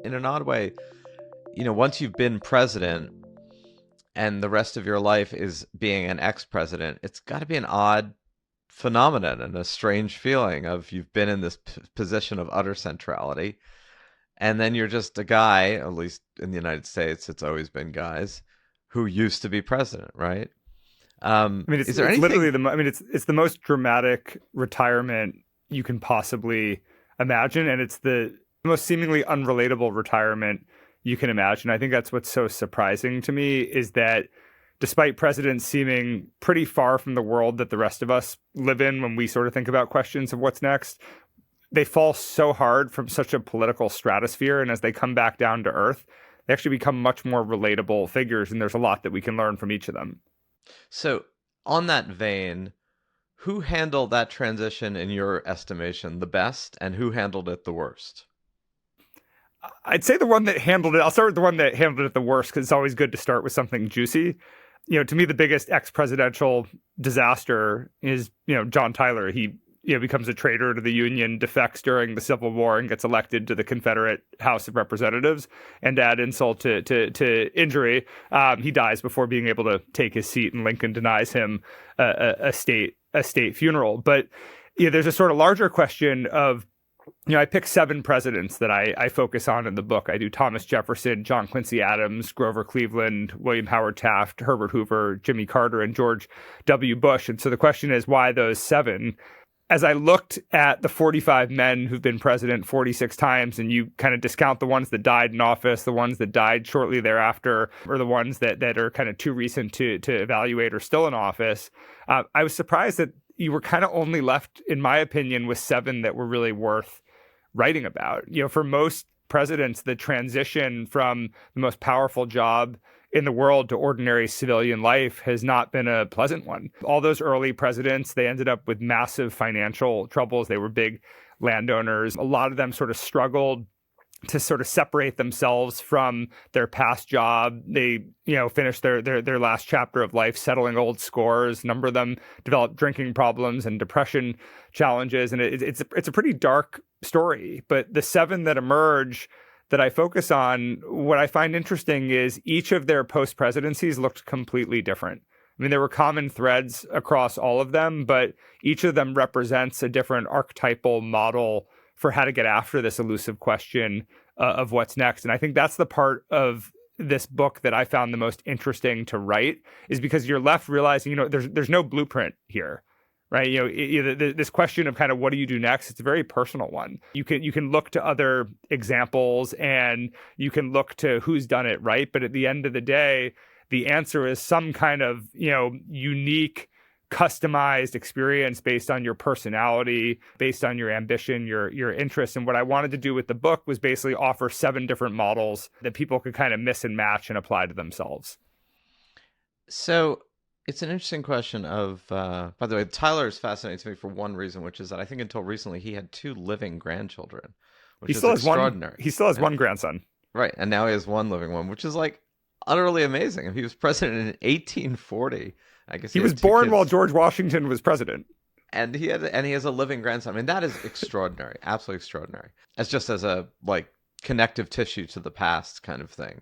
in an odd way, once you've been president and the rest of your life is being an ex-president, it's got to be an odd phenomenon and a strange feeling of you've been in this position of utter centrality, and then you're just a guy, at least in the United States, it's always been guys, who used to be president, right? I mean, Is there it's anything? literally it's the most dramatic retirement you can possibly imagine, and it's the most seemingly unrelatable retirement you can imagine. I think that's what's so surprising to me is that despite presidents seeming pretty far from the world that the rest of us live in when we sort of think about questions of what's next, they fall so hard from such a political stratosphere, and as they come back down to earth, they actually become much more relatable figures, and there's a lot that we can learn from each of them. So, on that vein, who handled that transition in your estimation the best, and who handled it the worst? I'd say the one that handled it. I'll start with the one that handled it the worst because it's always good to start with something juicy. To me, the biggest ex-presidential disaster is, John Tyler. He, becomes a traitor to the Union, defects during the Civil War, and gets elected to the Confederate House of Representatives. And to add insult to injury, he dies before being able to take his seat, and Lincoln denies him a state funeral. But there's a sort of larger question of, I pick 7 presidents that I focus on in the book. I do Thomas Jefferson, John Quincy Adams, Grover Cleveland, William Howard Taft, Herbert Hoover, Jimmy Carter, and George W. Bush. And so the question is, why those 7? As I looked at the 45 men who've been president 46 times, and you kind of discount the ones that died in office, the ones that died shortly thereafter, or the ones that are kind of too recent to evaluate or still in office, I was surprised that you were kind of only left, in my opinion, with 7 that were really worth writing about. For most presidents, the transition from the most powerful job in the world to ordinary civilian life has not been a pleasant one. All those early presidents, they ended up with massive financial troubles. They were big landowners. A lot of them sort of struggled to sort of separate themselves from their past job. They, finished their last chapter of life settling old scores. A number of them developed drinking problems and depression challenges. And it's a pretty dark story. But the 7 that emerge that I focus on, what I find interesting is each of their post-presidencies looked completely different. I mean, there were common threads across all of them, but each of them represents a different archetypal model for how to get after this elusive question of what's next. And I think that's the part of this book that I found the most interesting to write, is because you're left realizing, there's no blueprint here, right? This question of kind of what do you do next? It's a very personal one. You can look to other examples and you can look to who's done it right. But at the end of the day, the answer is some kind of, unique, customized experience based on your personality, based on your ambition, your interests. And what I wanted to do with the book was basically offer 7 different models that people could kind of mix and match and apply to themselves. So it's an interesting question of, by the way, Tyler is fascinating to me for one reason, which is that I think until recently he had 2 living grandchildren, which He is still has extraordinary. He still has one grandson. Right. And now he has 1 living one, which is like utterly amazing. If he was president in 1840, I guess He he was had 2 born kids. while George Washington was president. And he has a living grandson. I mean, that is extraordinary, absolutely extraordinary. As just as a connective tissue to the past kind of thing.